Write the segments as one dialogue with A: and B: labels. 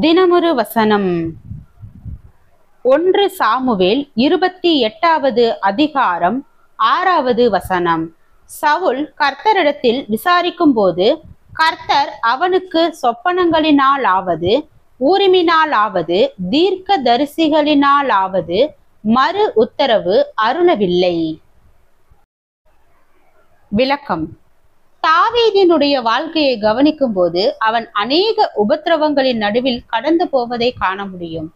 A: தினமொரு வசனம். 1 சாமுவேல் 28வது அதிகாரம் 6வது வசனம். சவுல் கர்த்தரிடத்தில் விசாரிக்கும் போது கர்த்தர் அவனுக்கு சொப்பனங்களினாலாவது ஊரிமினாலாவது தீர்க்க தரிசிகளினாலாவது மறு உத்தரவு அருளவில்லை. விளக்கம். தாவீதினுடைய வாழ்க்கையை கவனிக்கும் போது அவன் அநேக உபத்திரவங்களின் நடுவில் கடந்து போவதை காண முடியும்.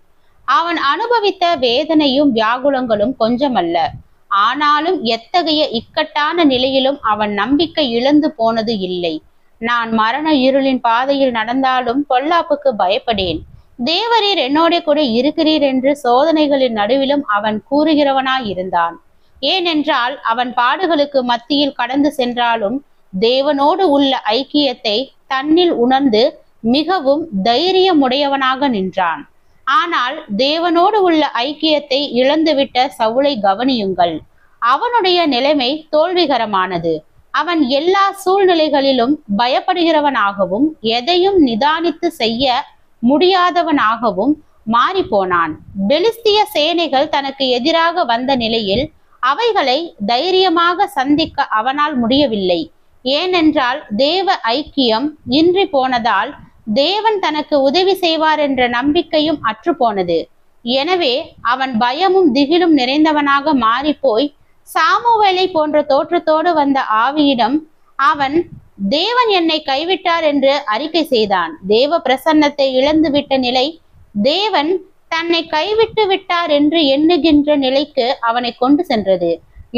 A: அவன் அனுபவித்த வேதனையும் வியாகுலங்களும் கொஞ்சமல்ல. ஆனாலும் எத்தகைய இக்கட்டான நிலையிலும் அவன் நம்பிக்கை இழந்து போனது இல்லை. நான் மரண இருளின் பாதையில் நடந்தாலும் பொல்லாப்புக்கு பயப்படேன், தேவரீர் என்னோட கூட இருக்கிறீர் என்று சோதனைகளின் நடுவிலும் அவன் கூறுகிறவனாயிருந்தான். ஏனென்றால் அவன் பாடுகளுக்கு மத்தியில் கடந்து சென்றாலும் தேவனோடு உள்ள ஐக்கியத்தை தன்னில் உணர்ந்து மிகவும் தைரியமுடையவனாக நின்றான். ஆனால் தேவனோடு உள்ள ஐக்கியத்தை இழந்துவிட்ட சவுலை கவனியுங்கள். அவனுடைய நிலைமை தோல்விகரமானது. அவன் எல்லா சூழ்நிலைகளிலும் பயப்படுகிறவனாகவும் எதையும் நிதானித்து செய்ய முடியாதவனாகவும் மாறிப்போனான். பெலிஸ்திய சேனைகள் தனக்கு எதிராக வந்த நிலையில் அவைகளை தைரியமாக சந்திக்க அவனால் முடியவில்லை. ஏனென்றால் தேவ ஐக்கியம் இன்றி போனதால் தேவன் தனக்கு உதவி செய்வார் என்ற நம்பிக்கையும் அற்று போனது. எனவே அவன் பயமும் திகிலும் நிறைந்தவனாக மாறிப்போய் சாமுவேலை போன்ற தோற்றத்தோடு வந்த ஆவியிடம் அவன் தேவன் என்னை கைவிட்டார் என்று அறிக்கை செய்தான். தேவ பிரசன்னத்தை இழந்துவிட்ட நிலை தேவன் தன்னை கைவிட்டு விட்டார் என்று எண்ணுகின்ற நிலைக்கு அவனை கொண்டு சென்றது.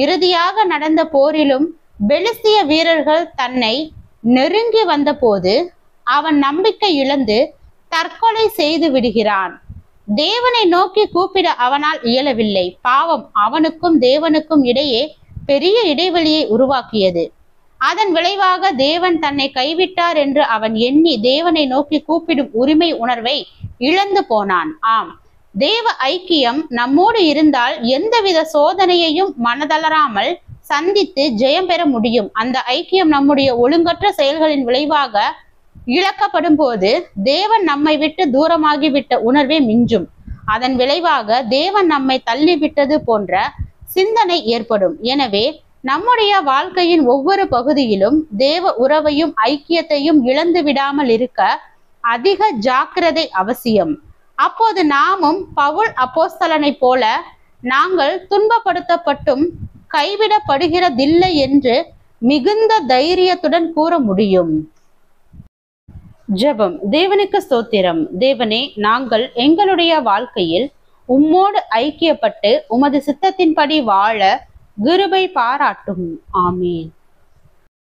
A: இறுதியாக நடந்த போரிலும் பெலிஸ்திய வீரர்கள் தன்னை நெருங்கி வந்தபோது அவன் நம்பிக்கை இழந்து தற்கொலை செய்து விடுகிறான். தேவனை நோக்கி கூப்பிட அவனால் இயலவில்லை. பாவம் அவனுக்கும் தேவனுக்கும் இடையே பெரிய இடைவெளியை உருவாக்கியது. அதன் விளைவாக தேவன் தன்னை கைவிட்டார் என்று அவன் எண்ணி தேவனை நோக்கி கூப்பிடும் உரிமை உணர்வை இழந்து போனான். ஆம், தேவ ஐக்கியம் நம்மோடு இருந்தால் எந்தவித சோதனையையும் மனதளராமல் சந்தித்து ஜெயம் பெற முடியும். அந்த ஐக்கியம் நம்முடைய ஒழுங்கற்ற செயல்களின் விளைவாக இழக்கப்படும் போது தேவன் நம்மை விட்டு தூரமாகிவிட்ட உணர்வே மிஞ்சும். அதன் விளைவாக தேவன் நம்மை தள்ளிவிட்டது போன்ற சிந்தனை ஏற்படும். எனவே நம்முடைய வாழ்க்கையின் ஒவ்வொரு பகுதியிலும் தேவ உறவையும் ஐக்கியத்தையும் இழந்து விடாமல் இருக்க அதிக ஜாக்கிரதை அவசியம். அப்போது நாமும் பவுல் அப்போஸ்தலனை போல நாங்கள் துன்பப்படுத்தப்பட்டும் கைவிடப்படுகிறதில்லை என்று மிகுந்த தைரியத்துடன் கூற முடியும். ஜெபம். தேவனுக்கு ஸ்தோத்திரம். தேவனே, நாங்கள் எங்களுடைய வாழ்க்கையில் உம்மோடு ஐக்கியப்பட்டு உமது சித்தத்தின்படி வாழ கிருபை பாராட்டும். ஆமீன்.